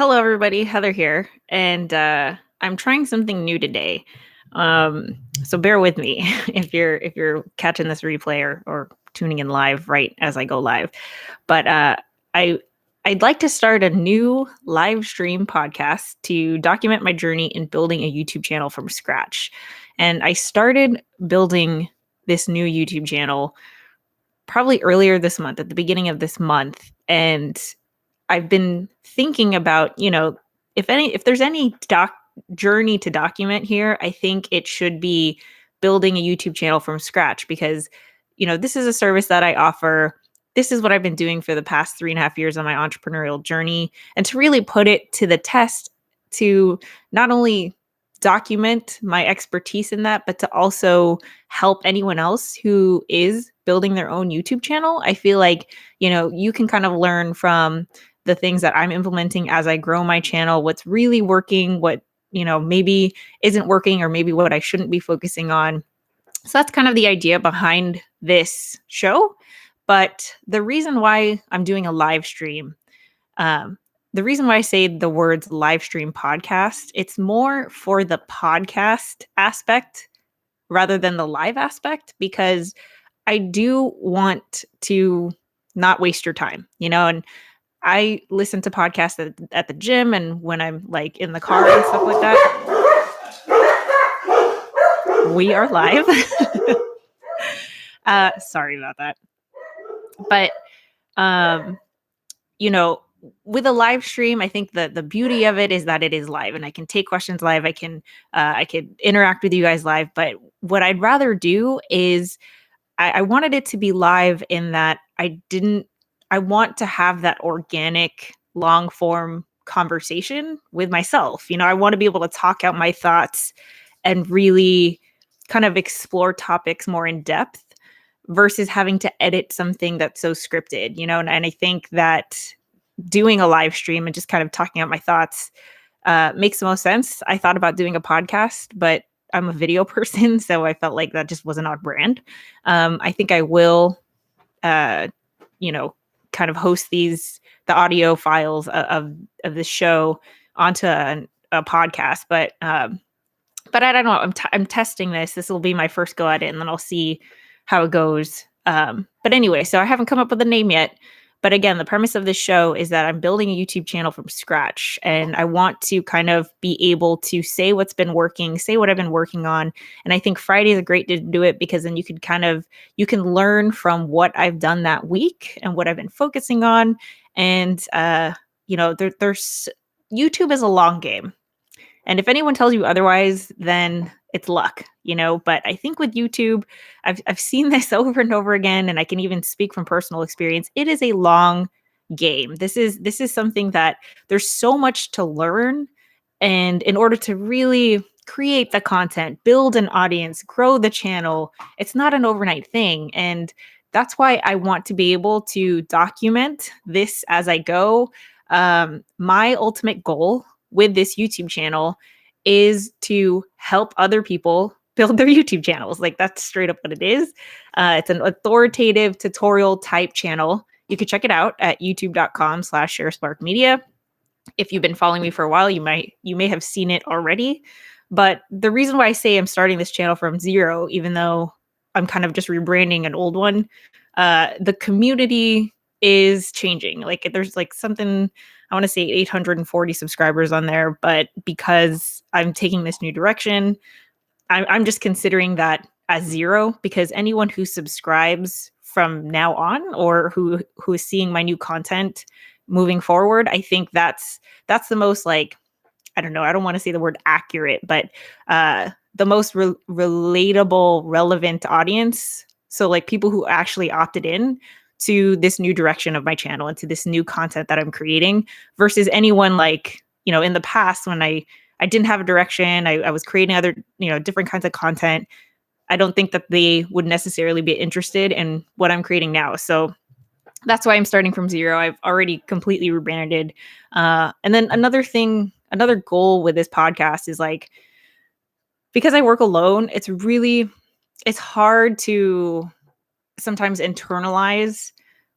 Hello, everybody. Heather here, and I'm trying something new today. So bear with me if you're catching this replay or tuning in live right as I go live. But I I'd like to start a new live stream podcast to document my journey in building a YouTube channel from scratch. And I started building this new YouTube channel probably earlier this month, at the beginning of this month, and I've been thinking about, if there's any journey to document here, I think it should be building a YouTube channel from scratch because, this is a service that I offer. This is what I've been doing for the past 3.5 years on my entrepreneurial journey. And to really put it to the test, to not only document my expertise in that, but to also help anyone else who is building their own YouTube channel. I feel like, you can kind of learn from the things that I'm implementing as I grow my channel, what's really working, what, maybe isn't working, or maybe what I shouldn't be focusing on. So that's kind of the idea behind this show. But the reason why I'm doing a live stream, um, the reason why I say the words live stream podcast, it's more for the podcast aspect rather than the live aspect, because I do want to not waste your time, and I listen to podcasts at the gym and when I'm like in the car and stuff like that. We are live. Sorry about that. But, um, you know, with a live stream, I think the beauty of it is that it is live and I can take questions live. I can interact with you guys live. But what I'd rather do is I wanted it to be live in that I want to have that organic long form conversation with myself. I want to be able to talk out my thoughts and really kind of explore topics more in depth versus having to edit something that's so scripted, and I think that doing a live stream and just kind of talking out my thoughts makes the most sense. I thought about doing a podcast, but I'm a video person, so I felt like that just wasn't on brand. I think I will, you know, kind of host the audio files of the show onto a podcast, but I don't know. I'm testing this. This will be my first go at it, and then I'll see how it goes. But anyway, so I haven't come up with a name yet. But again, the premise of this show is that I'm building a YouTube channel from scratch, and I want to kind of be able to say what's been working, say what I've been working on. And I think Friday is a great day to do it because then you can learn from what I've done that week and what I've been focusing on. And there's YouTube is a long game. And if anyone tells you otherwise, then it's luck, But I think with YouTube, I've seen this over and over again, and I can even speak from personal experience. It is a long game. This is something that there's so much to learn, and in order to really create the content, build an audience, grow the channel, it's not an overnight thing. And that's why I want to be able to document this as I go. My ultimate goal with this YouTube channel is to help other people build their YouTube channels. Like, that's straight up what it is. It's an authoritative tutorial type channel. You can check it out at youtube.com/Sharespark Media. If you've been following me for a while, you may have seen it already. But the reason why I say I'm starting this channel from zero, even though I'm kind of just rebranding an old one, the community is changing. Like, there's like something, I want to say 840 subscribers on there, but because I'm taking this new direction, I'm just considering that as zero, because anyone who subscribes from now on, or who is seeing my new content moving forward, I think that's the most, like, I don't know, I don't want to say the word accurate, but the most relatable, relevant audience. So like people who actually opted in to this new direction of my channel and to this new content that I'm creating, versus anyone like, in the past when I didn't have a direction, I was creating other, different kinds of content. I don't think that they would necessarily be interested in what I'm creating now. So that's why I'm starting from zero. I've already completely rebranded. And then another goal with this podcast is, like, because I work alone, it's hard to sometimes internalize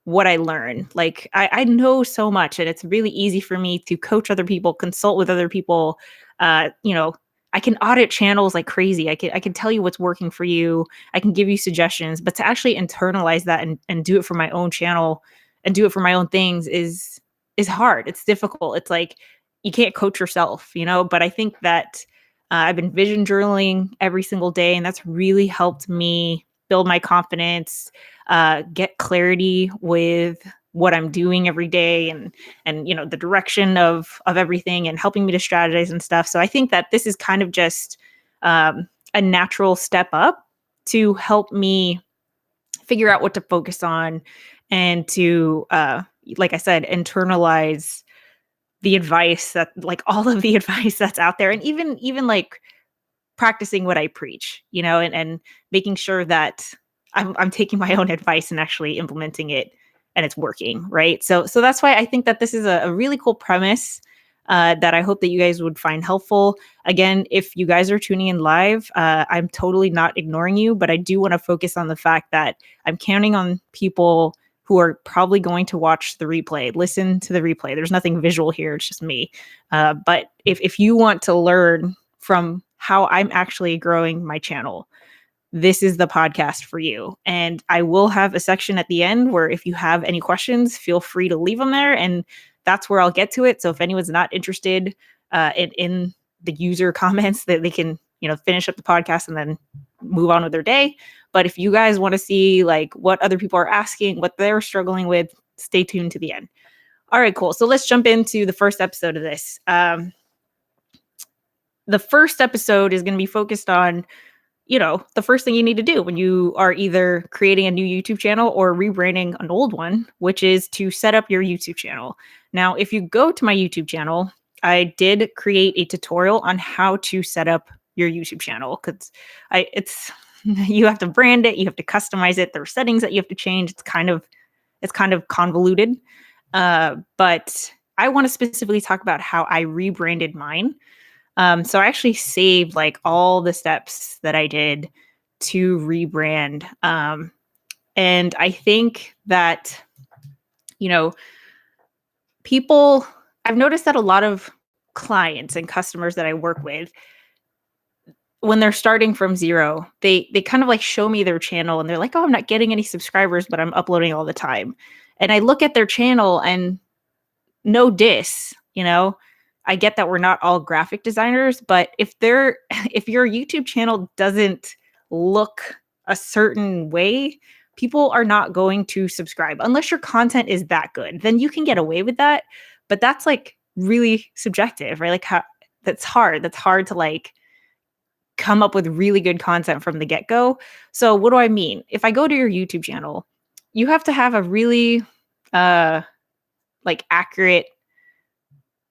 what I learn. Like I know so much, and it's really easy for me to coach other people, consult with other people. You know, I can audit channels like crazy. I can tell you what's working for you. I can give you suggestions, but to actually internalize that and do it for my own channel and do it for my own things is hard. It's difficult. It's like you can't coach yourself, you know. But I think that I've been vision journaling every single day, and that's really helped me build my confidence, get clarity with what I'm doing every day, and you know the direction of everything, and helping me to strategize and stuff. So I think that this is kind of just a natural step up to help me figure out what to focus on and to like I said, internalize the advice that like all of the advice that's out there, and even like practicing what I preach, you know, and making sure that I'm taking my own advice and actually implementing it and it's working, right? So that's why I think that this is a really cool premise that I hope that you guys would find helpful. Again, if you guys are tuning in live, I'm totally not ignoring you, but I do want to focus on the fact that I'm counting on people who are probably going to watch the replay, listen to the replay. There's nothing visual here, it's just me. But if you want to learn from how I'm actually growing my channel, this is the podcast for you. And I will have a section at the end where if you have any questions, feel free to leave them there. And that's where I'll get to it. So if anyone's not interested in the user comments, that they can, you know, finish up the podcast and then move on with their day. But if you guys want to see like what other people are asking, what they're struggling with, stay tuned to the end. All right, cool. So let's jump into the first episode of this. The first episode is going to be focused on, you know, the first thing you need to do when you are either creating a new YouTube channel or rebranding an old one, which is to set up your YouTube channel. Now, if you go to my YouTube channel, I did create a tutorial on how to set up your YouTube channel, because it's you have to brand it, you have to customize it. There are settings that you have to change. It's kind of convoluted. But I want to specifically talk about how I rebranded mine. So I actually saved like all the steps that I did to rebrand. And I think that, you know, I've noticed that a lot of clients and customers that I work with, when they're starting from zero, they kind of like show me their channel and they're like, oh, I'm not getting any subscribers, but I'm uploading all the time. And I look at their channel and no diss, you know, I get that we're not all graphic designers, but if your YouTube channel doesn't look a certain way, people are not going to subscribe unless your content is that good. Then you can get away with that, but that's like really subjective, right? Like that's hard. That's hard to like come up with really good content from the get-go. So what do I mean? If I go to your YouTube channel, you have to have a really like accurate,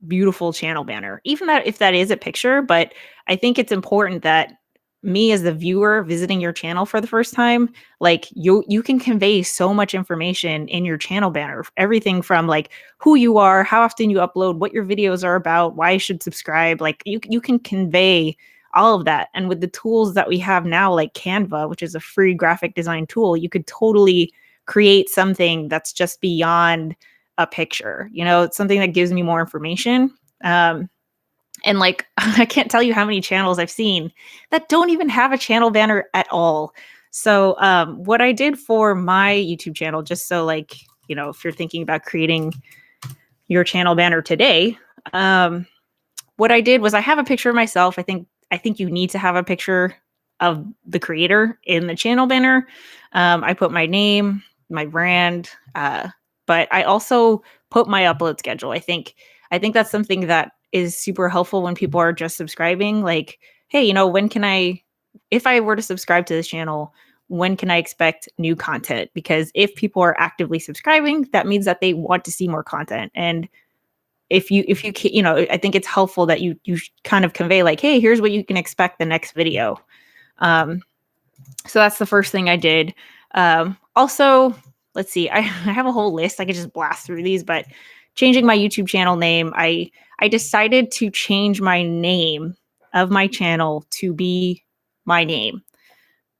beautiful channel banner, even that if that is a picture. But I think it's important that me as the viewer visiting your channel for the first time, like you can convey so much information in your channel banner, everything from like who you are, how often you upload, what your videos are about, why you should subscribe. Like you can convey all of that. And with the tools that we have now, like Canva, which is a free graphic design tool, you could totally create something that's just beyond a picture. You know, it's something that gives me more information. And like, I can't tell you how many channels I've seen that don't even have a channel banner at all. So what I did for my YouTube channel, just so like, you know, if you're thinking about creating your channel banner today, what I did was I have a picture of myself. I think you need to have a picture of the creator in the channel banner. I put my name, my brand, but I also put my upload schedule. I think that's something that is super helpful when people are just subscribing. Like, hey, you know, if I were to subscribe to this channel, when can I expect new content? Because if people are actively subscribing, that means that they want to see more content. And if you can, you know, I think it's helpful that you kind of convey like, hey, here's what you can expect the next video. So that's the first thing I did. Also, let's see, I have a whole list. I could just blast through these, but changing my YouTube channel name, I decided to change my name of my channel to be my name.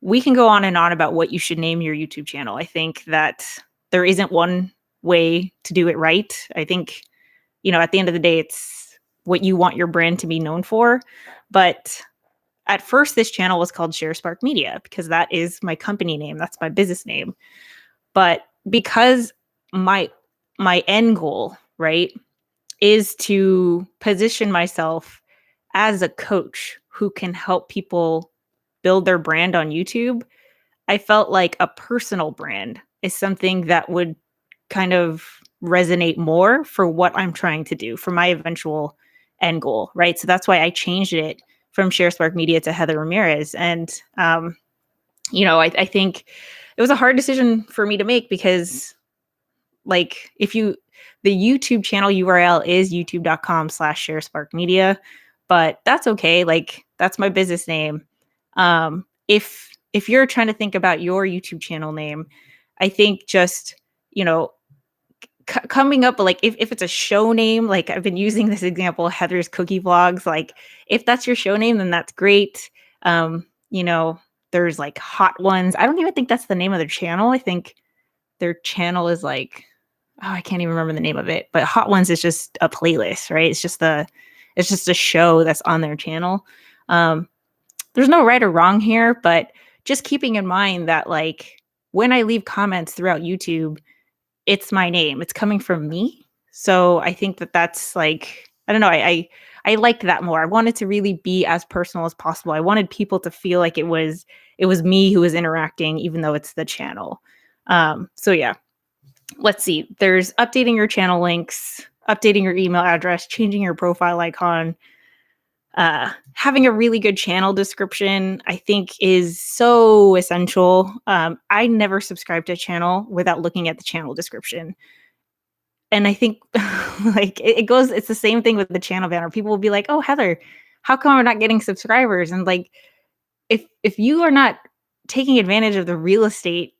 We can go on and on about what you should name your YouTube channel. I think that there isn't one way to do it right. I think, at the end of the day, it's what you want your brand to be known for. But at first, this channel was called Sharespark Media because that is my company name. That's my business name. But because my end goal, right, is to position myself as a coach who can help people build their brand on YouTube, I felt like a personal brand is something that would kind of resonate more for what I'm trying to do for my eventual end goal, right? So that's why I changed it from Sharespark Media to Heather Ramirez. And, I think it was a hard decision for me to make because, like, the YouTube channel URL is youtube.com/sharesparkmedia, but that's okay. Like, that's my business name. If you're trying to think about your YouTube channel name, I think just, coming up, like, if it's a show name, like I've been using this example, Heather's Cookie Vlogs, like if that's your show name, then that's great. Um, you know, there's like Hot Ones. I don't even think that's the name of their channel. I think their channel is like, oh, I can't even remember the name of it, but Hot Ones is just a playlist, right? It's just a show that's on their channel. There's no right or wrong here, but just keeping in mind that, like, when I leave comments throughout YouTube, it's my name. It's coming from me. So I think that's like, I don't know. I liked that more. I wanted to really be as personal as possible. I wanted people to feel like it was me who was interacting, even though it's the channel. So yeah, let's see. There's updating your channel links, updating your email address, changing your profile icon. Having a really good channel description, I think, is so essential. I never subscribe to a channel without looking at the channel description. And I think like it's the same thing with the channel banner. People will be like, "Oh, Heather, how come we're not getting subscribers?" And like, if you are not taking advantage of the real estate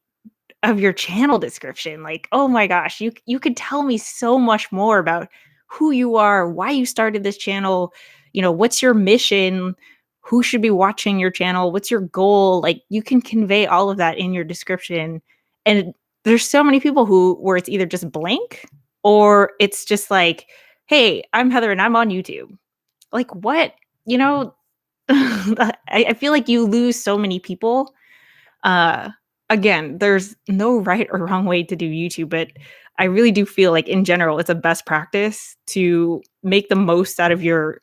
of your channel description, like, oh my gosh, you could tell me so much more about who you are, why you started this channel, what's your mission, who should be watching your channel, what's your goal. Like, you can convey all of that in your description. And there's so many people where it's either just blank or it's just like, hey, I'm Heather and I'm on YouTube. Like, what? I feel like you lose so many people. uh Again, there's no right or wrong way to do YouTube, but I really do feel like in general it's a best practice to make the most out of your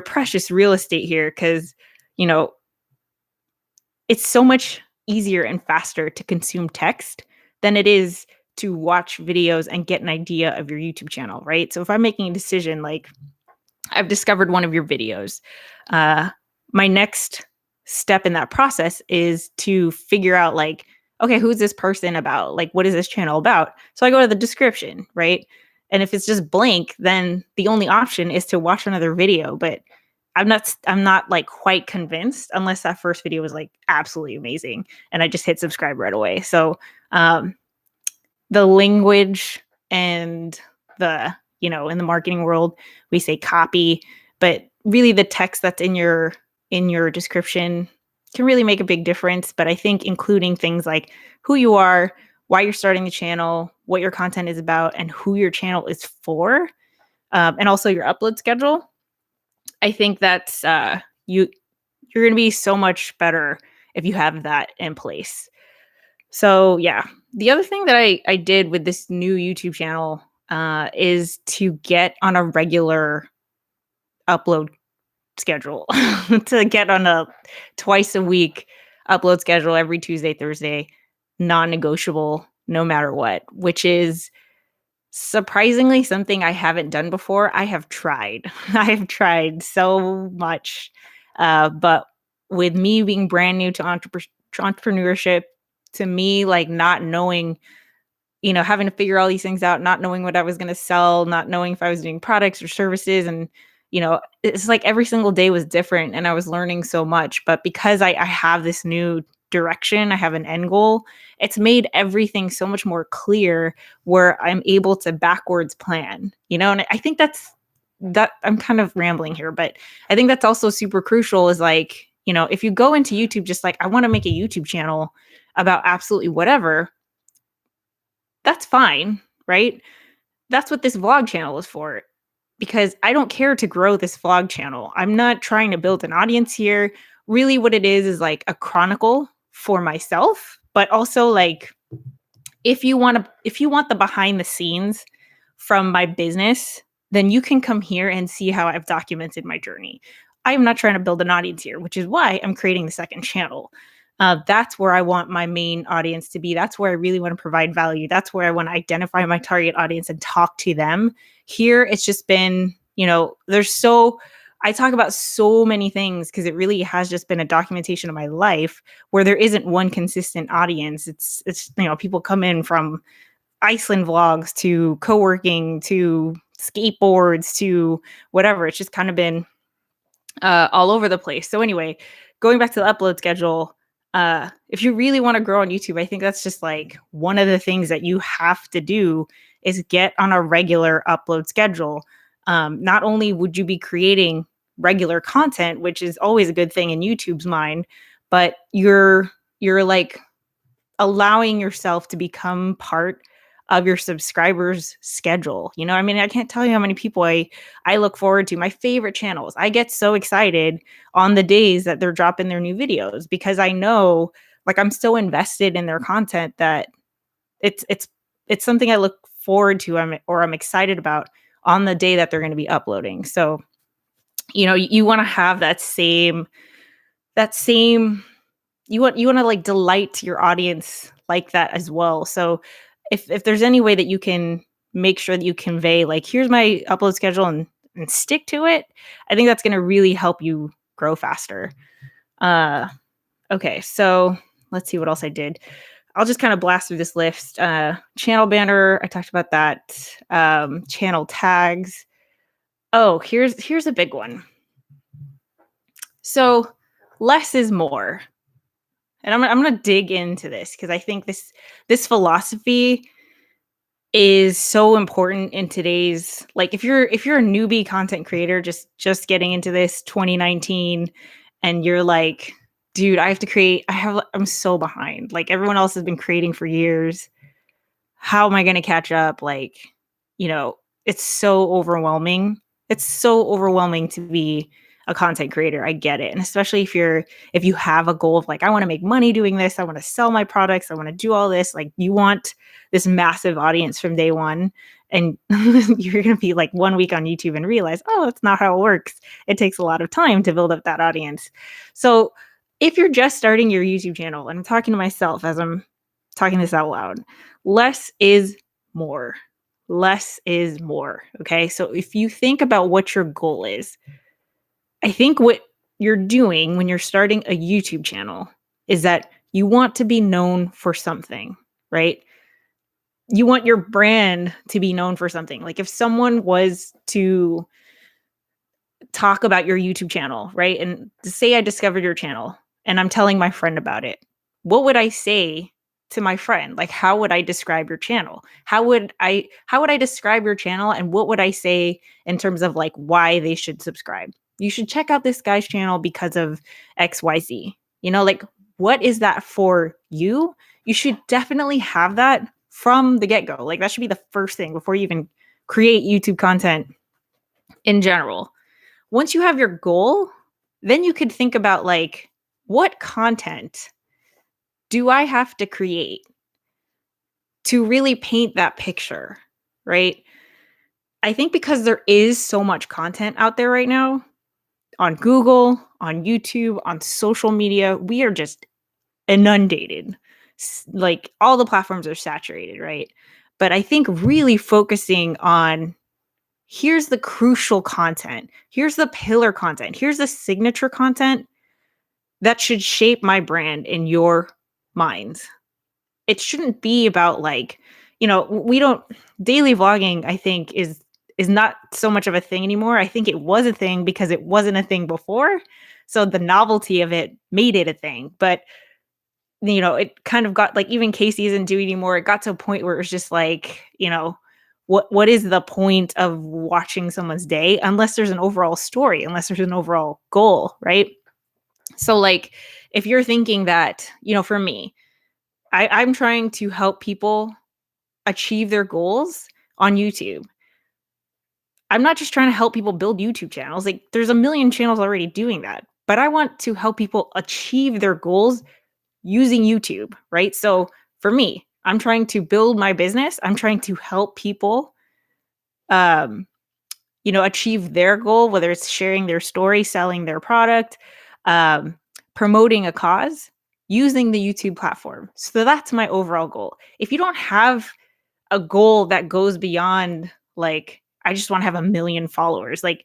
precious real estate here, because you know it's so much easier and faster to consume text than it is to watch videos and get an idea of your YouTube channel, right? So if I'm making a decision, like, I've discovered one of your videos, my next step in that process is to figure out, like, okay, who's this person about? Like, what is this channel about? So I go to the description, right? And if it's just blank, then the only option is to watch another video. But I'm not like quite convinced unless that first video was like absolutely amazing and I just hit subscribe right away. So um the language and in the marketing world, we say copy, but really the text that's in your description can really make a big difference. But I think including things like who you are, why you're starting the channel, what your content is about, and who your channel is for, and also your upload schedule, I think that's you're going to be so much better if you have that in place. So yeah, the other thing that I did with this new YouTube channel is to get on a regular upload schedule, to get on a twice a week upload schedule every Tuesday, Thursday, non-negotiable, no matter what, which is surprisingly something I haven't done before. I have tried. I have tried so much. But with me being brand new to entrepreneurship, to me, like, not knowing, having to figure all these things out, not knowing what I was going to sell, not knowing if I was doing products or services. And, it's like every single day was different and I was learning so much. But because I have this new direction, I have an end goal, it's made everything so much more clear where I'm able to backwards plan, and I think that I'm kind of rambling here, but I think that's also super crucial is, like, if you go into YouTube just like, I want to make a YouTube channel about absolutely whatever, that's fine, right? That's what this vlog channel is for, because I don't care to grow this vlog channel. I'm not trying to build an audience here. Really, what it is like a chronicle for myself, but also like if you want the behind the scenes from my business, then you can come here and see how I've documented my journey. I'm not trying to build an audience here, which is why I'm creating the second channel. That's where I want my main audience to be. That's where I really want to provide value. That's where I want to identify my target audience and talk to them. Here, it's just been, I talk about so many things because it really has just been a documentation of my life where there isn't one consistent audience. It's people come in from Iceland vlogs to co-working to skateboards to whatever. It's just kind of been all over the place. So anyway, going back to the upload schedule, if you really want to grow on YouTube, I think that's just like one of the things that you have to do is get on a regular upload schedule. Not only would you be creating regular content, which is always a good thing in YouTube's mind, but you're like allowing yourself to become part of your subscribers' schedule. I mean, I can't tell you how many people I look forward to. My favorite channels. I get so excited on the days that they're dropping their new videos because I know like I'm so invested in their content that it's something I look forward to I'm excited about on the day that they're going to be uploading. So, you want to have that same you want to like delight your audience like that as well. So if there's any way that you can make sure that you convey like, here's my upload schedule and stick to it, I think that's going to really help you grow faster. Okay, so let's see what else I did. I'll just kind of blast through this list. Channel banner, I talked about that. Channel tags. Oh, here's a big one. So less is more. And I'm going to dig into this because I think this philosophy is so important in today's, like, if you're a newbie content creator just getting into this 2019 and you're like, dude, I'm so behind. Like everyone else has been creating for years. How am I going to catch up? Like, it's so overwhelming. It's so overwhelming to be a content creator. I get it. And especially if you have a goal of like, I want to make money doing this, I want to sell my products, I want to do all this, like you want this massive audience from day one. And you're going to be like 1 week on YouTube and realize, oh, that's not how it works. It takes a lot of time to build up that audience. So if you're just starting your YouTube channel, and I'm talking to myself as I'm talking this out loud, less is more. Less is more. Okay. So if you think about what your goal is, I think what you're doing when you're starting a YouTube channel is that you want to be known for something, right? You want your brand to be known for something. Like if someone was to talk about your YouTube channel, right? And to say I discovered your channel and I'm telling my friend about it, what would I say to my friend? Like how would I describe your channel? How would I describe your channel and what would I say in terms of like why they should subscribe? You should check out this guy's channel because of XYZ. Like what is that for you? You should definitely have that from the get-go. Like that should be the first thing before you even create YouTube content in general. Once you have your goal, then you could think about like, what content do I have to create to really paint that picture, right? I think because there is so much content out there right now on Google, on YouTube, on social media, we are just inundated. Like all the platforms are saturated, right? But I think really focusing on here's the crucial content, here's the pillar content, here's the signature content that should shape my brand in your minds. It shouldn't be about like, daily vlogging, I think is not so much of a thing anymore. I think it was a thing because it wasn't a thing before. So the novelty of it made it a thing. But it kind of got like, even Casey isn't doing anymore. It got to a point where it was just like, what is the point of watching someone's day unless there's an overall story, unless there's an overall goal, right? So like, if you're thinking that, for me, I'm trying to help people. achieve their goals on YouTube. I'm not just trying to help people build YouTube channels. Like there's a million channels already doing that. But I want to help people achieve their goals using YouTube, right? So for me, I'm trying to build my business. I'm trying to help people um achieve their goal, whether it's sharing their story, selling their product, um, promoting a cause using the YouTube platform. So that's my overall goal. If you don't have a goal that goes beyond like, I just want to have a million followers, like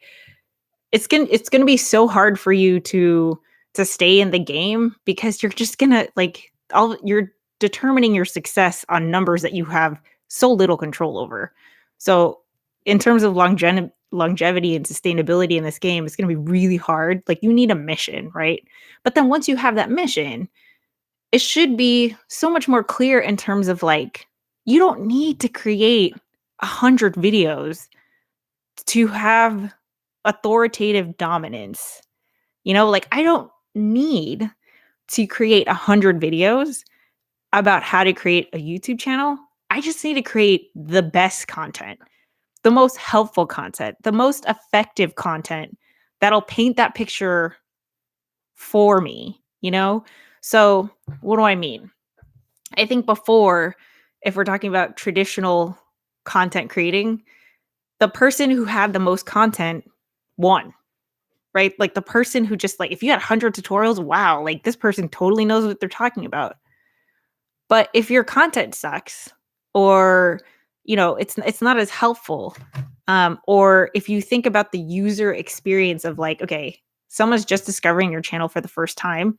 it's gonna be so hard for you to stay in the game because you're just gonna like all you're determining your success on numbers that you have so little control over. So in terms of longevity and sustainability in this game, it's gonna be really hard. Like you need a mission, right? But then once you have that mission, it should be so much more clear in terms of like you don't need to create 100 videos to have authoritative dominance. Like I don't need to create 100 videos about how to create a YouTube channel. I just need to create the best content, the most helpful content, the most effective content that'll paint that picture for me. So, what do I mean? I think before, if we're talking about traditional content creating, the person who had the most content won, right? Like the person who just like, if you had 100 tutorials, wow, like this person totally knows what they're talking about. But if your content sucks or, it's not as helpful, or if you think about the user experience of like, okay, someone's just discovering your channel for the first time,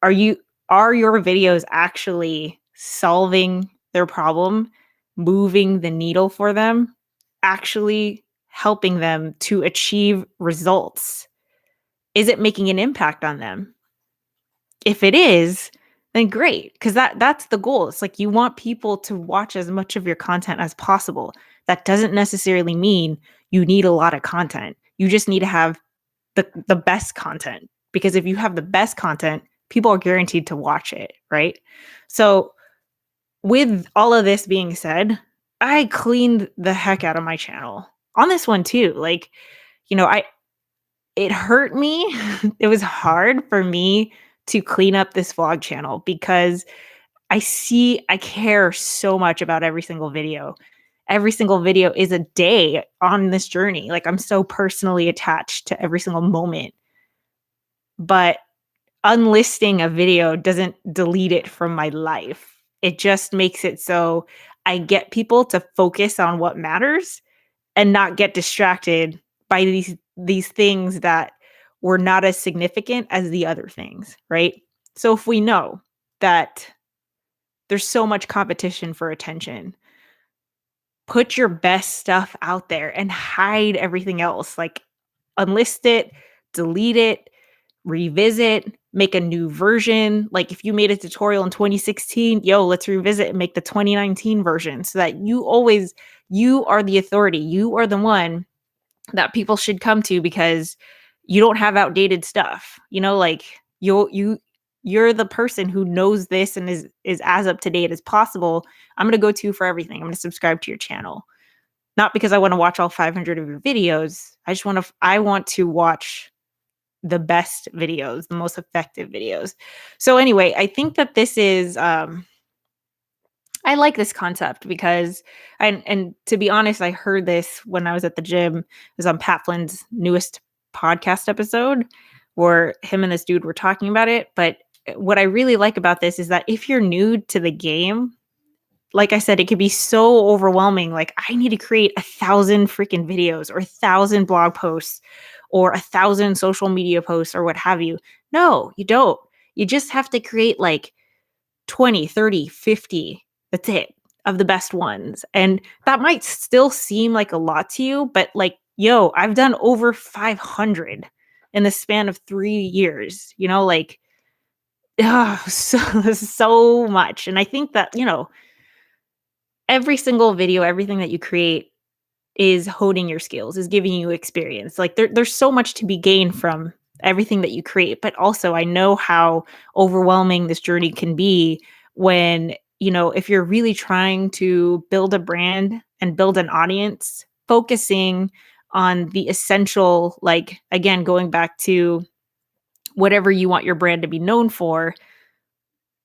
are you are your videos actually solving their problem, moving the needle for them, actually helping them to achieve results? Is it making an impact on them? If it is, then great, because that's the goal. It's like you want people to watch as much of your content as possible. That doesn't necessarily mean you need a lot of content. You just need to have the best content, because if you have the best content, people are guaranteed to watch it, right? So with all of this being said, I cleaned the heck out of my channel on this one too. Like, I it hurt me. It was hard for me to clean up this vlog channel because I care so much about every single video. Every single video is a day on this journey. Like I'm so personally attached to every single moment. But unlisting a video doesn't delete it from my life. It just makes it so I get people to focus on what matters and not get distracted by these things that were not as significant as the other things, right? So if we know that there's so much competition for attention, put your best stuff out there and hide everything else. Like unlist it, delete it, revisit, make a new version. Like if you made a tutorial in 2016, let's revisit and make the 2019 version so that you are the authority. You are the one that people should come to because you don't have outdated stuff. Like you're the person who knows this and is as up to date as possible. I'm going to go to for everything. I'm going to subscribe to your channel. Not because I want to watch all 500 of your videos. I want to watch the best videos, the most effective videos. So anyway, I think that this is I like this concept because and to be honest, I heard this when I was at the gym. It was on Pat Flynn's newest podcast episode where him and this dude were talking about it. But what I really like about this is that if you're new to the game, like I said, it could be so overwhelming. Like I need to create 1,000 freaking videos or 1,000 blog posts or 1,000 social media posts or what have you. No, you don't. You just have to create like 20, 30, 50. That's it, of the best ones. And that might still seem like a lot to you, but like, I've done over 500 in the span of 3 years, like, so much. And I think that, every single video, everything that you create is honing your skills, is giving you experience. Like there's so much to be gained from everything that you create. But also I know how overwhelming this journey can be when if you're really trying to build a brand and build an audience, focusing on the essential, like, again, going back to whatever you want your brand to be known for,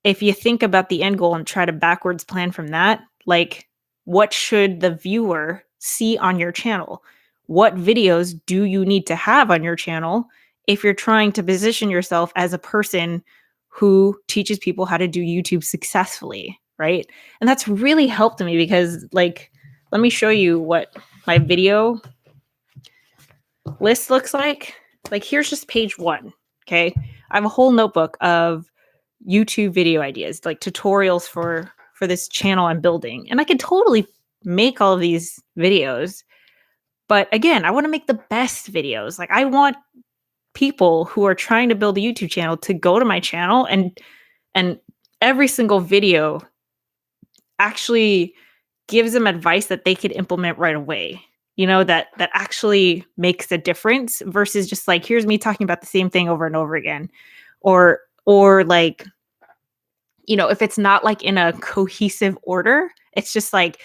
if you think about the end goal and try to backwards plan from that, like, what should the viewer see on your channel? What videos do you need to have on your channel if you're trying to position yourself as a person who teaches people how to do YouTube successfully, right? And that's really helped me because, like, let me show you what my video list looks like. Like, here's just page 1, okay? I have a whole notebook of YouTube video ideas, like tutorials for this channel I'm building. And I could totally make all of these videos. But again, I want to make the best videos. Like, I want people who are trying to build a YouTube channel to go to my channel, and every single video actually gives them advice that they could implement right away. That actually makes a difference versus just like, here's me talking about the same thing over and over again. Or like, if it's not like in a cohesive order, it's just like,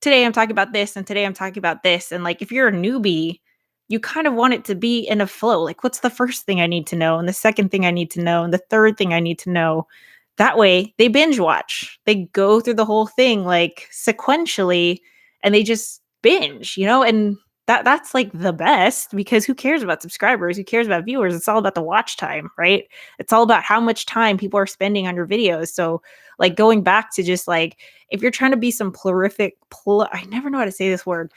today I'm talking about this and today I'm talking about this. And like, if you're a newbie, you kind of want it to be in a flow. Like, what's the first thing I need to know? And the second thing I need to know? And the third thing I need to know? That way they binge watch. They go through the whole thing like sequentially and they just binge, and that's like the best, because who cares about subscribers? Who cares about viewers? It's all about the watch time, right? It's all about how much time people are spending on your videos. So like, going back to just like, if you're trying to be some I never know how to say this word,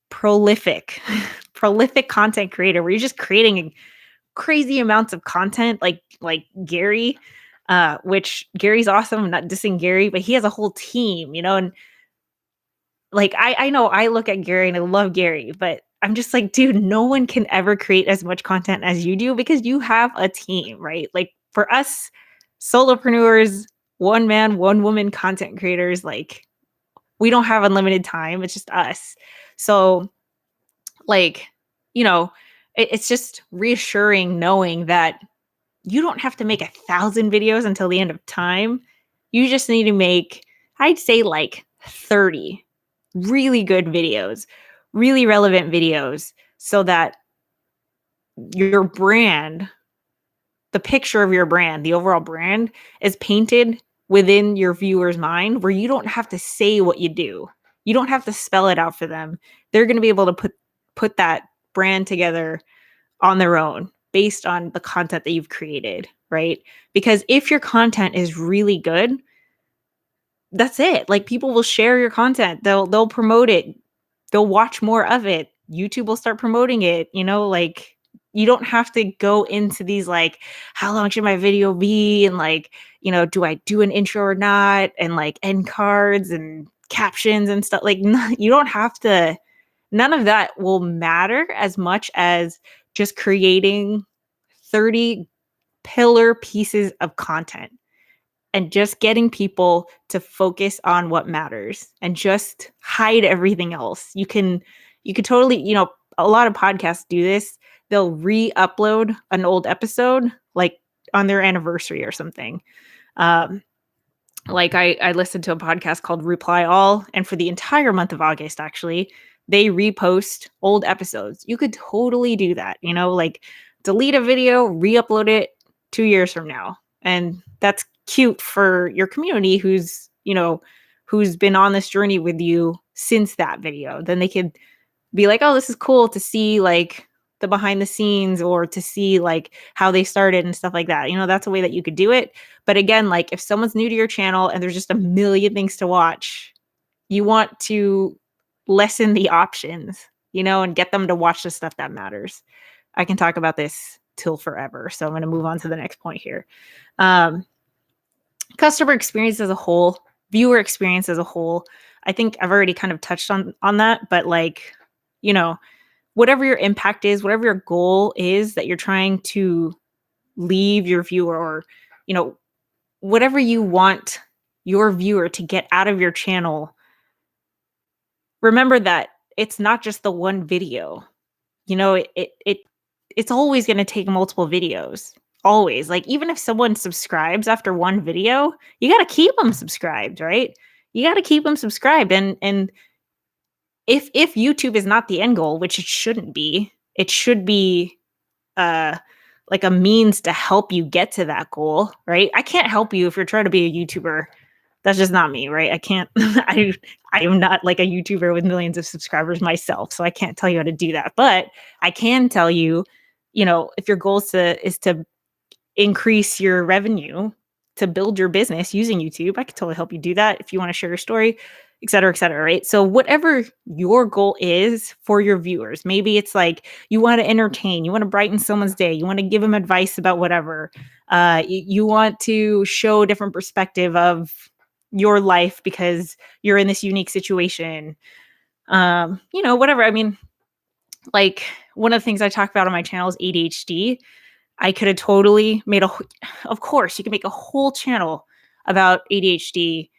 prolific, prolific content creator, where you're just creating crazy amounts of content, like Gary, which Gary's awesome. I'm not dissing Gary, but he has a whole team, and like, I know I look at Gary and I love Gary, but I'm just like, dude, no one can ever create as much content as you do because you have a team, right? Like, for us solopreneurs, one man, one woman content creators, like, we don't have unlimited time. It's just us. So like, it's just reassuring knowing that you don't have to make 1,000 videos until the end of time. You just need to make, I'd say, like 30 really good videos, really relevant videos, so that your brand, the picture of your brand, the overall brand, is painted within your viewer's mind, where you don't have to say what you do. You don't have to spell it out for them. They're going to be able to put that brand together on their own based on the content that you've created, right? Because if your content is really good, that's it. Like, people will share your content. They'll promote it. They'll watch more of it. YouTube will start promoting it, like, you don't have to go into these like, how long should my video be? And like, do I do an intro or not? And like end cards and captions and stuff. Like, you don't have to, none of that will matter as much as just creating 30 pillar pieces of content and just getting people to focus on what matters and just hide everything else. You could totally, a lot of podcasts do this. They'll re-upload an old episode like on their anniversary or something. Like, I listened to a podcast called Reply All, and for the entire month of August, actually, they repost old episodes. You could totally do that, like, delete a video, re-upload it 2 years from now. And that's cute for your community who's been on this journey with you since that video. Then they could be like, oh, this is cool to see like the behind the scenes, or to see like how they started and stuff like that. That's a way that you could do it. But again, like, if someone's new to your channel and there's just a million things to watch, you want to lessen the options, and get them to watch the stuff that matters. I can talk about this till forever. So I'm going to move on to the next point here. Customer experience as a whole, viewer experience as a whole. I think I've already kind of touched on that, but like, whatever your impact is, whatever your goal is that you're trying to leave your viewer, or, whatever you want your viewer to get out of your channel, remember that it's not just the one video. It's always going to take multiple videos. Always. Like, even if someone subscribes after one video, you got to keep them subscribed, right? You got to keep them subscribed. And if YouTube is not the end goal, which it shouldn't be, it should be uh like a means to help you get to that goal, right? I can't help you if you're trying to be a YouTuber. That's just not me, right? I can't I am not like a YouTuber with millions of subscribers myself, so I can't tell you how to do that. But I can tell you, if your goal is to increase your revenue, to build your business using YouTube, I could totally help you do that if you want to share your story, et cetera, right? So whatever your goal is for your viewers, maybe it's like you want to entertain, you want to brighten someone's day, you want to give them advice about whatever, you want to show a different perspective of your life because you're in this unique situation, whatever. I mean, like, one of the things I talk about on my channel is ADHD. I could have totally made of course, you can make a whole channel about ADHD.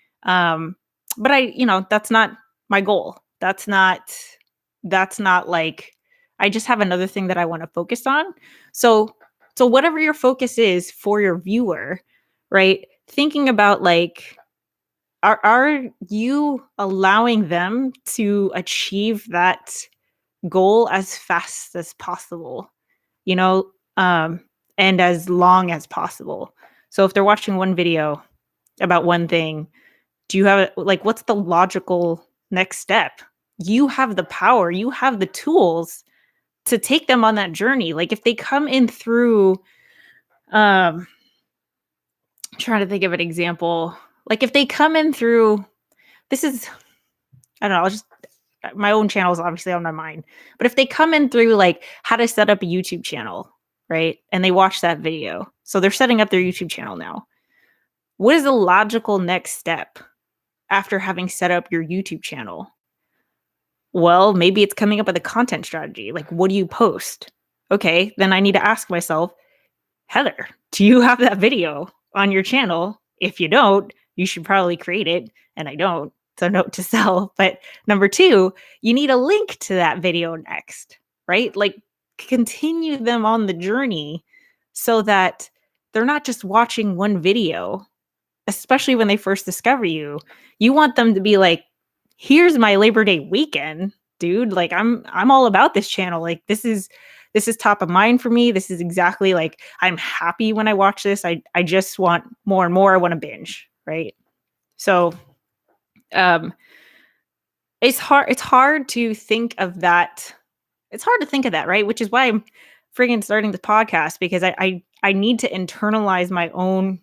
But that's not my goal. That's not like, I just have another thing that I want to focus on. So, so whatever your focus is for your viewer, right? Thinking about like, are you allowing them to achieve that goal as fast as possible? you know, um, and as long as possible. So if they're watching one video about one thing, do you have like, what's the logical next step? You have the power, you have the tools to take them on that journey. Like, if they come in through, um, trying to think of an example. Like, if they come in through, this is, I don't know, I'll just, my own channel is obviously on my mind. But if they come in through like how to set up a YouTube channel, right? And they watch that video. So they're setting up their YouTube channel now. What is the logical next step after having set up your YouTube channel? Well, maybe it's coming up with a content strategy. Like, what do you post? Okay, then I need to ask myself, Heather, do you have that video on your channel? If you don't, you should probably create it. And I don't. So note to self. But number two, you need a link to that video next, right? Like, continue them on the journey so that they're not just watching one video, especially when they first discover you. You want them to be like, here's my Labor Day weekend, dude. Like, I'm all about this channel. Like, this is top of mind for me. This is exactly like, I'm happy when I watch this. I just want more and more. I want to binge, right? So it's hard to think of that. It's hard to think of that, right? Which is why I'm friggin' starting the podcast, because I need to internalize my own.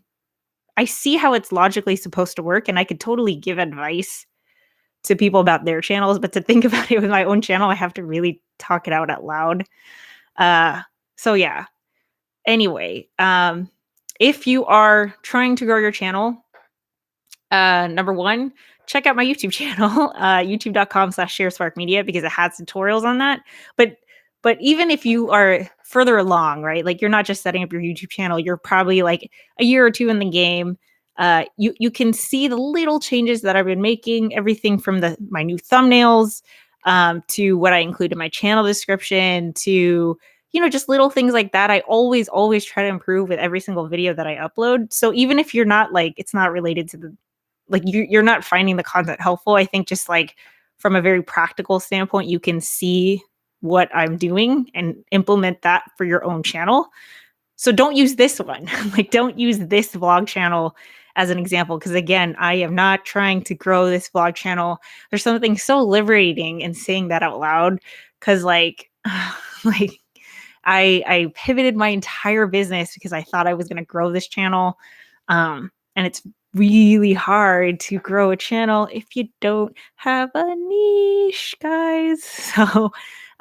I see how it's logically supposed to work, and I could totally give advice to people about their channels, but to think about it with my own channel, I have to really talk it out loud. So yeah. Anyway, if you are trying to grow your channel, number one, check out my YouTube channel, youtube.com/Sharespark Media, because it has tutorials on that. But even if you are further along, right? Like, you're not just setting up your YouTube channel, you're probably like a year or two in the game. You can see the little changes that I've been making, everything from my new thumbnails, to what I include in my channel description, to just little things like that. I always try to improve with every single video that I upload. So even if you're not like, it's not related to the, like, you're not finding the content helpful, I think just like from a very practical standpoint, you can see what I'm doing and implement that for your own channel. So don't use this one. Like, don't use this vlog channel as an example, because again, I am not trying to grow this vlog channel. There's something so liberating in saying that out loud, because like like I pivoted my entire business because I thought I was going to grow this channel. And it's really hard to grow a channel if you don't have a niche, guys. So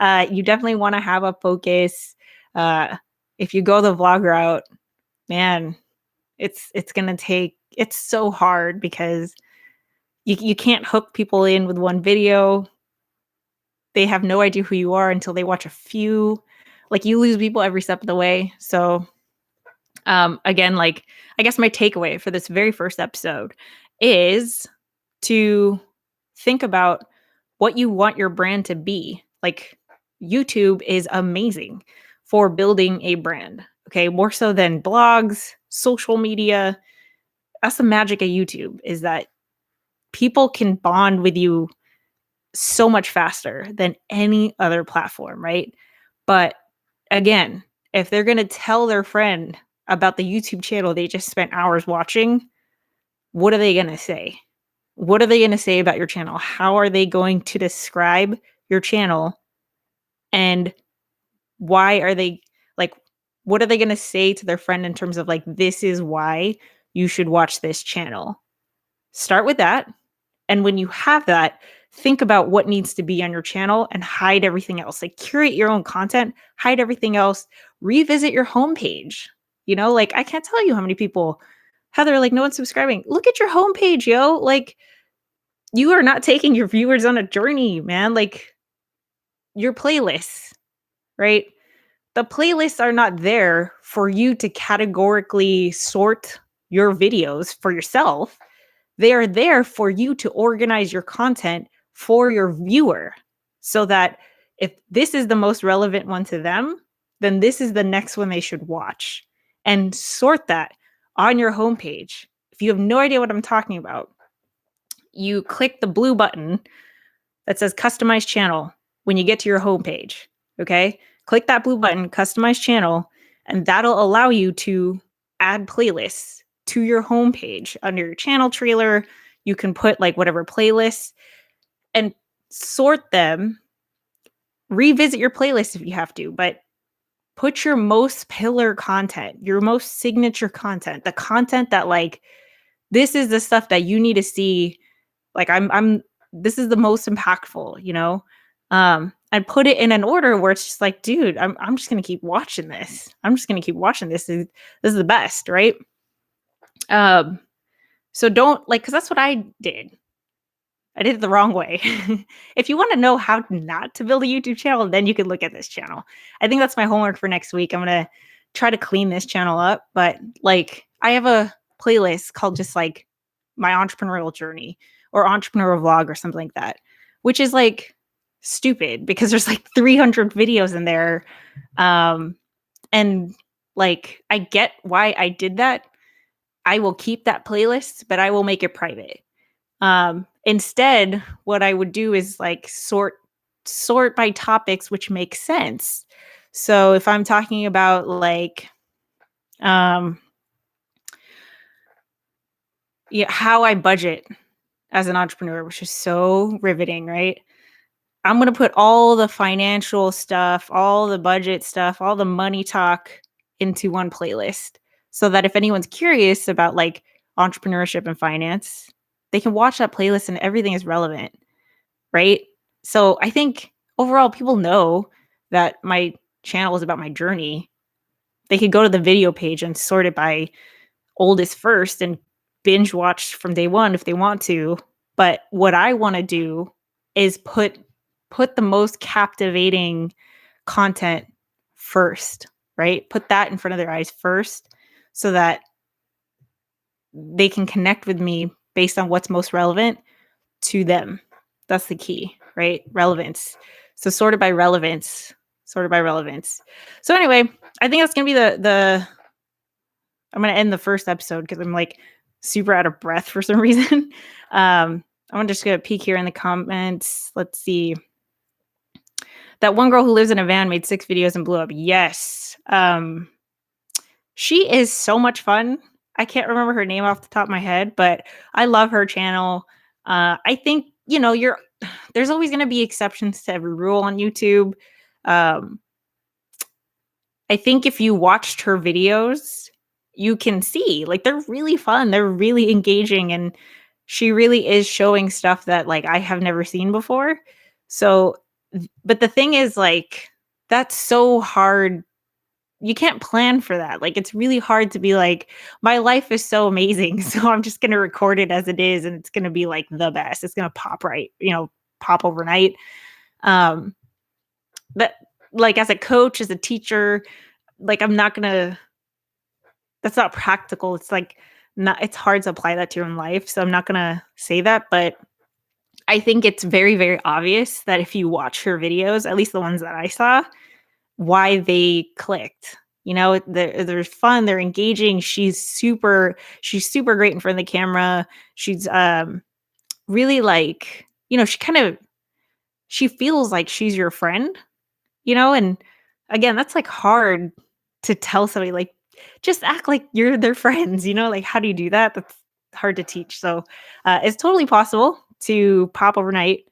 you definitely want to have a focus. If you go the vlog route, man, it's so hard because you can't hook people in with one video. They have no idea who you are until they watch a few. Like, you lose people every step of the way. So again, like, I guess my takeaway for this very first episode is to think about what you want your brand to be. Like, YouTube is amazing for building a brand. Okay, more so than blogs, social media. That's the magic of YouTube, is that people can bond with you so much faster than any other platform, right? But again, if they're going to tell their friend about the YouTube channel they just spent hours watching, what are they going to say? What are they going to say about your channel? How are they going to describe your channel? And why are they like, what are they going to say to their friend in terms of like, this is why you should watch this channel? Start with that. And when you have that, think about what needs to be on your channel and hide everything else. Like curate your own content, hide everything else, revisit your homepage. Like I can't tell you how many people, Heather, like no one's subscribing. Look at your homepage, yo. Like you are not taking your viewers on a journey, man. Like your playlists, right? The playlists are not there for you to categorically sort your videos for yourself. They are there for you to organize your content for your viewer so that if this is the most relevant one to them, then this is the next one they should watch, and sort that on your homepage. If you have no idea what I'm talking about, you click the blue button that says customize channel when you get to your homepage. Okay. Click that blue button, customize channel, and that'll allow you to add playlists to your homepage under your channel trailer. You can put like whatever playlists and sort them, revisit your playlist if you have to, but put your most pillar content, your most signature content, the content that like, this is the stuff that you need to see. Like this is the most impactful, and put it in an order where it's just like, dude, I'm just gonna keep watching this. I'm just gonna keep watching this. This is the best, right? So don't like, because that's what I did. I did it the wrong way. If you want to know how not to build a YouTube channel, then you could look at this channel. I think that's my homework for next week. I'm gonna try to clean this channel up, but like I have a playlist called just like my entrepreneurial journey or entrepreneurial vlog or something like that, which is like stupid because there's like 300 videos in there. And like, I get why I did that. I will keep that playlist, but I will make it private. Instead, what I would do is like sort by topics which make sense. So if I'm talking about like, how I budget as an entrepreneur, which is so riveting, right? I'm going to put all the financial stuff, all the budget stuff, all the money talk into one playlist so that if anyone's curious about like entrepreneurship and finance, they can watch that playlist and everything is relevant, right? So I think overall people know that my channel is about my journey. They could go to the video page and sort it by oldest first and binge watch from day one if they want to. But what I want to do is put the most captivating content first, right? Put that in front of their eyes first so that they can connect with me based on what's most relevant to them. That's the key, right? Relevance. So sorted by relevance. So anyway, I think that's going to be the I'm going to end the first episode because I'm like super out of breath for some reason. I'm just going to peek here in the comments. Let's see. That one girl who lives in a van made 6 videos and blew up. Yes. She is so much fun. I can't remember her name off the top of my head, but I love her channel. I think, there's always going to be exceptions to every rule on YouTube. I think if you watched her videos, you can see like they're really fun. They're really engaging. And she really is showing stuff that like I have never seen before. So, but the thing is like, that's so hard. You can't plan for that. Like, it's really hard to be like, my life is so amazing. So I'm just going to record it as it is. And it's going to be like the best. It's going to pop pop overnight. But like as a coach, as a teacher, like that's not practical. It's like it's hard to apply that to your own life. So I'm not going to say that, but I think it's very, very obvious that if you watch her videos, at least the ones that I saw, why they clicked. They're fun, they're engaging. She's super great in front of the camera. She's really like, she feels like she's your friend, and again, that's like hard to tell somebody, like, just act like you're their friends, like, how do you do that? That's hard to teach. So it's totally possible to pop overnight,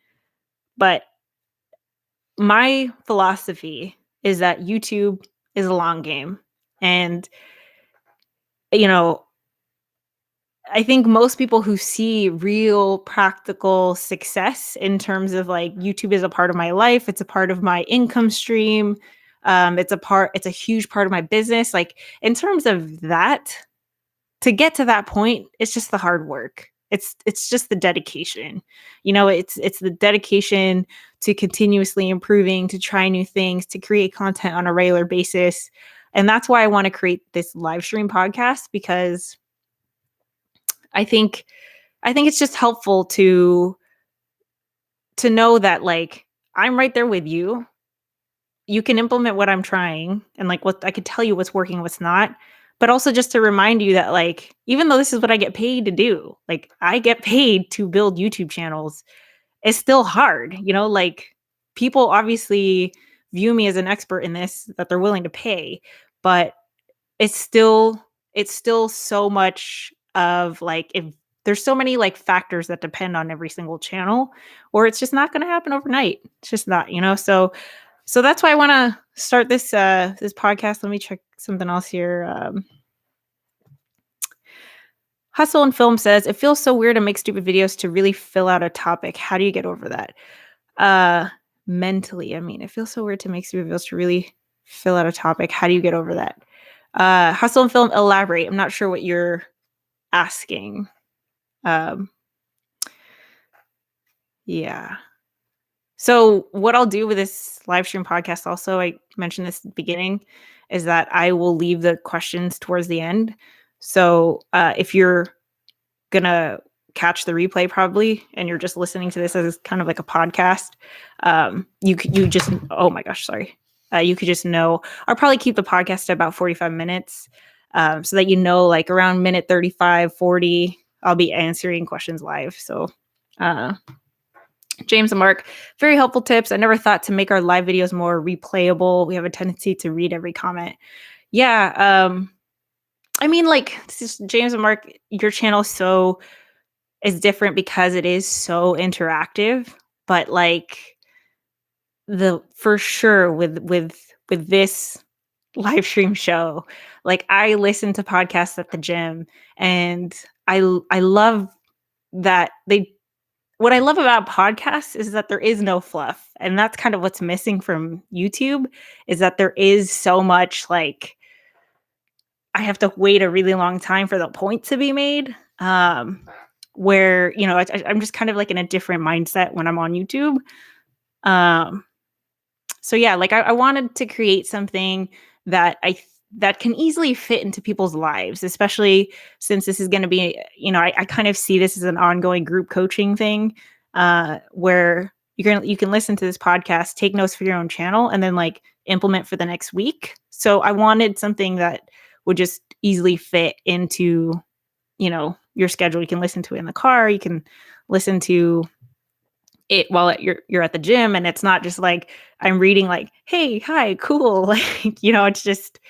but my philosophy is that YouTube is a long game. And, you know, I think most people who see real practical success in terms of like YouTube is a part of my life, it's a part of my income stream, it's a huge part of my business. Like in terms of that, to get to that point, it's just the hard work. It's just the dedication. It's the dedication to continuously improving, to try new things, to create content on a regular basis. And that's why I want to create this live stream podcast, because I think it's just helpful to know that like I'm right there with you. You can implement what I'm trying, and like what I could tell you what's working, what's not. But also just to remind you that like even though this is what I get paid to do, like I get paid to build YouTube channels, it's still hard, like people obviously view me as an expert in this, that they're willing to pay, but it's still so much of like, if there's so many like factors that depend on every single channel, or it's just not going to happen overnight. It's just not, so that's why I want to start this podcast. Let me check something else here. Hustle and Film says, it feels so weird to make stupid videos to really fill out a topic. How do you get over that? Mentally, I mean, it feels so weird to make stupid videos to really fill out a topic. How do you get over that? Hustle and Film, elaborate. I'm not sure what you're asking. Yeah. So what I'll do with this live stream podcast, also, I mentioned this at the beginning, is that I will leave the questions towards the end. So if you're gonna catch the replay probably, and you're just listening to this as kind of like a podcast, you just, oh my gosh, sorry. You could just know, I'll probably keep the podcast to about 45 minutes, so that, like around minute 35, 40, I'll be answering questions live. So James and Mark, very helpful tips. I never thought to make our live videos more replayable. We have a tendency to read every comment. Yeah. I mean, like, this is James and Mark, your channel is different because it is so interactive, but like for sure with this live stream show, like I listen to podcasts at the gym, and I love that what I love about podcasts is that there is no fluff. And that's kind of what's missing from YouTube, is that there is so much like I have to wait a really long time for the point to be made. Where, I'm just kind of like in a different mindset when I'm on YouTube. So yeah, like I wanted to create something that that can easily fit into people's lives, especially since this is going to be, I kind of see this as an ongoing group coaching thing, where you can listen to this podcast, take notes for your own channel, and then like implement for the next week. So I wanted something that would just easily fit into, your schedule. You can listen to it in the car. You can listen to it while you're at the gym, and it's not just like I'm reading like, hey, hi, cool. Like, it's just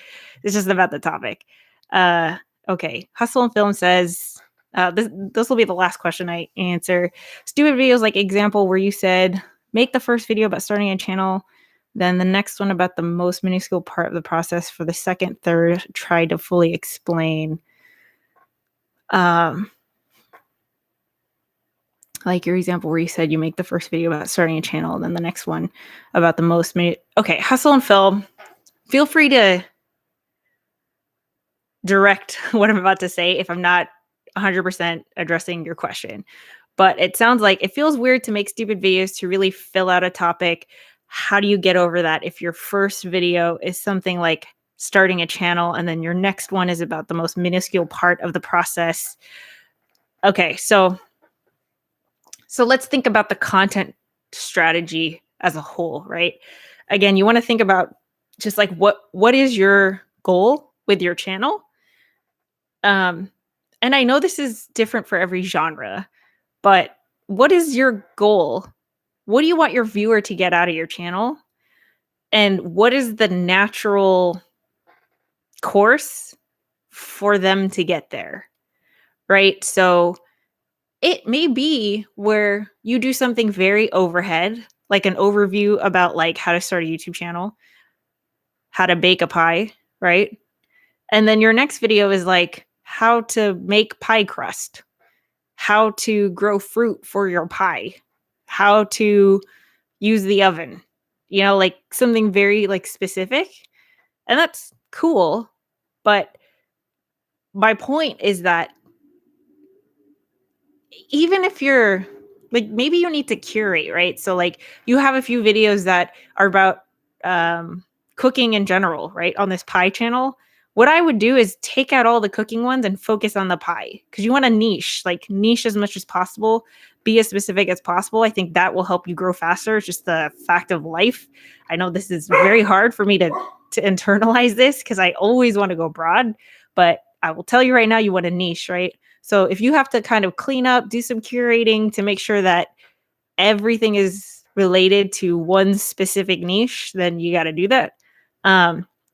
about the topic. Okay. Hustle and Film says, this will be the last question I answer. Stupid videos, like example where you said, make the first video about starting a channel, then the next one about the most minuscule part of the process. For the second, third, try to fully explain. Like your example where you said you make the first video about starting a channel, and then the next one about the most okay, Hustle and Film, feel free to direct what I'm about to say if I'm not 100% addressing your question. But it sounds like it feels weird to make stupid videos to really fill out a topic. How do you get over that if your first video is something like starting a channel, and then your next one is about the most minuscule part of the process? Okay, so let's think about the content strategy as a whole, right? Again, you want to think about just like what is your goal with your channel. Um, and I know this is different for every genre, but what is your goal? What do you want your viewer to get out of your channel? And what is the natural course for them to get there? Right? So it may be where you do something very overhead, like an overview about like how to start a YouTube channel, how to bake a pie, right? And then your next video is like how to make pie crust, how to grow fruit for your pie, how to use the oven, like something very like specific. And that's cool. But my point is that even if you're like, maybe you need to curate, right? So like you have a few videos that are about cooking in general, right? On this pie channel. What I would do is take out all the cooking ones and focus on the pie, because you want to niche as much as possible, be as specific as possible. I think that will help you grow faster. It's just the fact of life. I know this is very hard for me to internalize this because I always want to go broad, but I will tell you right now, you want to niche, right? So if you have to kind of clean up, do some curating to make sure that everything is related to one specific niche, then you got to do that.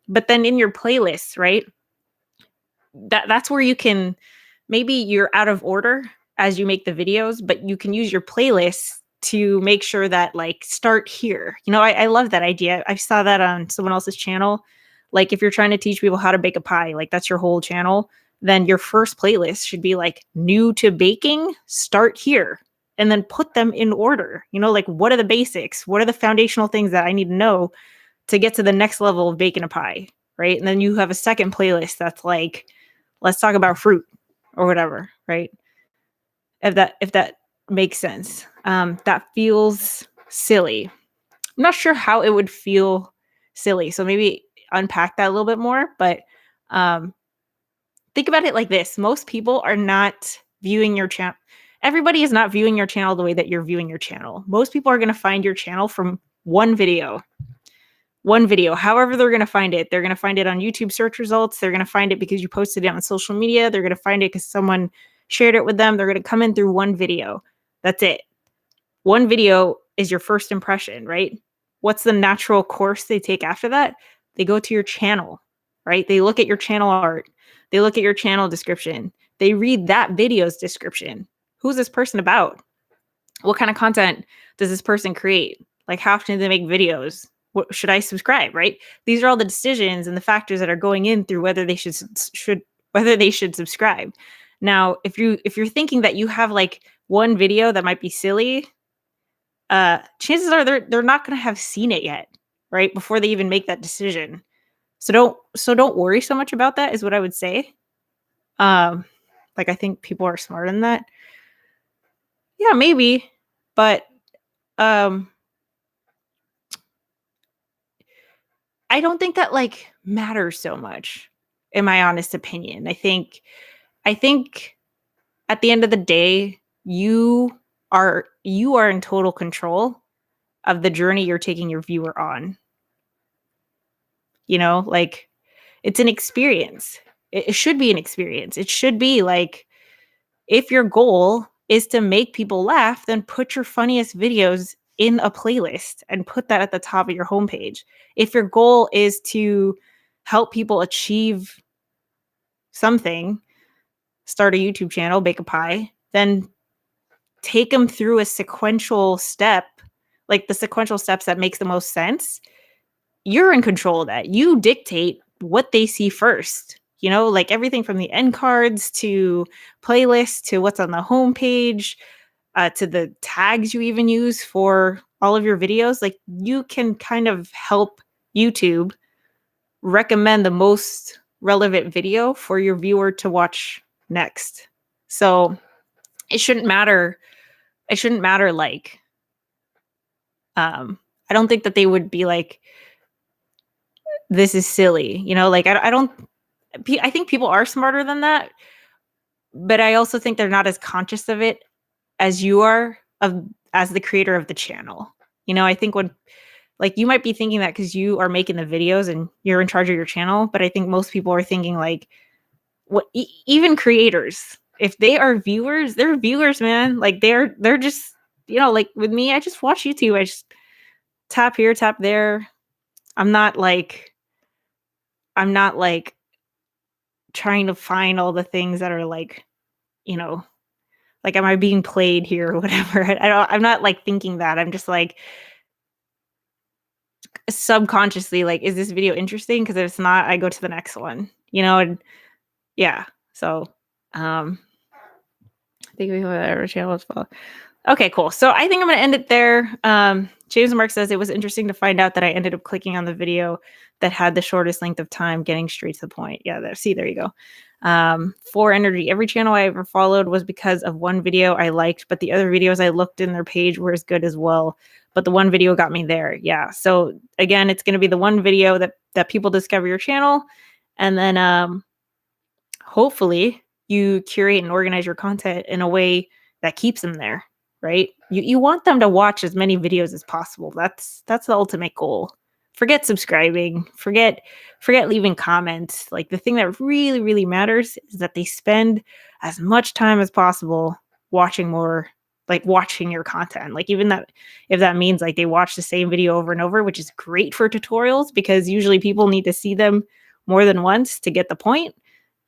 But then in your playlists, right? That's where you can, maybe you're out of order as you make the videos, but you can use your playlists to make sure that like start here. I love that idea. I saw that on someone else's channel. Like if you're trying to teach people how to bake a pie, like that's your whole channel, then your first playlist should be like new to baking, start here, and then put them in order. Like what are the basics? What are the foundational things that I need to know to get to the next level of baking a pie, right? And then you have a second playlist that's like, let's talk about fruit or whatever, right? If that makes sense. That feels silly. I'm not sure how it would feel silly. So maybe unpack that a little bit more, but think about it like this. Most people are not viewing your channel. Everybody is not viewing your channel the way that you're viewing your channel. Most people are going to find your channel from one video. However they're going to find it. They're going to find it on YouTube search results. They're going to find it because you posted it on social media. They're going to find it because someone shared it with them. They're going to come in through one video. That's it. One video is your first impression, right? What's the natural course they take after that? They go to your channel, right? They look at your channel art. They look at your channel description. They read that video's description. Who's this person about? What kind of content does this person create? Like how often do they make videos? What should I subscribe, right? These are all the decisions and the factors that are going in through whether they should subscribe. Now, if you're thinking that you have like one video that might be silly, chances are they're not going to have seen it yet, right? Before they even make that decision. So don't worry so much about that, is what I would say. Like I think people are smarter than that. Yeah, maybe, but I don't think that like matters so much, in my honest opinion. I think at the end of the day, you are in total control of the journey you're taking your viewer on. Like it's an experience. It should be an experience. It should be like, if your goal is to make people laugh, then put your funniest videos in a playlist and put that at the top of your homepage. If your goal is to help people achieve something, start a YouTube channel, bake a pie, then take them through a sequential step, like the sequential steps that makes the most sense. You're in control of that. You dictate what they see first. Like everything from the end cards to playlists to what's on the homepage, to the tags you even use for all of your videos. Like you can kind of help YouTube recommend the most relevant video for your viewer to watch next. So it shouldn't matter. Like, I don't think that they would be like, this is silly. Like I think people are smarter than that, but I also think they're not as conscious of it as you are as the creator of the channel. I think when like you might be thinking that because you are making the videos and you're in charge of your channel, but I think most people are thinking like what even creators, if they are viewers, they're viewers, man. Like they're just, like with me, I just watch YouTube. I just tap here, tap there. I'm not like trying to find all the things that are like, you know, like am I being played here or whatever. I'm not like thinking that. I'm just like subconsciously like, is this video interesting? Because if it's not, I go to the next one, and yeah. So I think we have whatever channel as well. Okay, cool. So I think I'm going to end it there. James Mark says it was interesting to find out that I ended up clicking on the video that had the shortest length of time, getting straight to the point. Yeah, there you go. For energy, every channel I ever followed was because of one video I liked, but the other videos I looked in their page were as good as well. But the one video got me there. Yeah. So again, it's going to be the one video that people discover your channel, and then hopefully you curate and organize your content in a way that keeps them there. Right? You want them to watch as many videos as possible. That's the ultimate goal. Forget subscribing, forget leaving comments. Like the thing that really, really matters is that they spend as much time as possible watching your content. Like even that, if that means like they watch the same video over and over, which is great for tutorials because usually people need to see them more than once to get the point.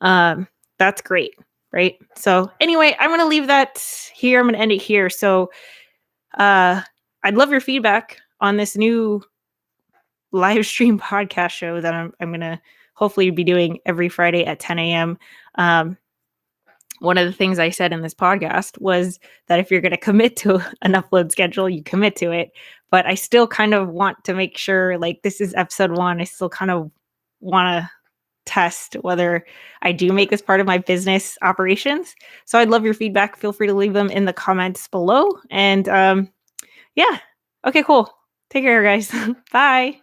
That's great. Right. So anyway, I'm going to leave that here. I'm going to end it here. So I'd love your feedback on this new live stream podcast show that I'm going to hopefully be doing every Friday at 10 a.m. One of the things I said in this podcast was that if you're going to commit to an upload schedule, you commit to it. But I still kind of want to make sure, like this is episode 1. I still kind of want to test whether I do make this part of my business operations. So I'd love your feedback. Feel free to leave them in the comments below. And yeah. Okay, cool. Take care, guys. Bye.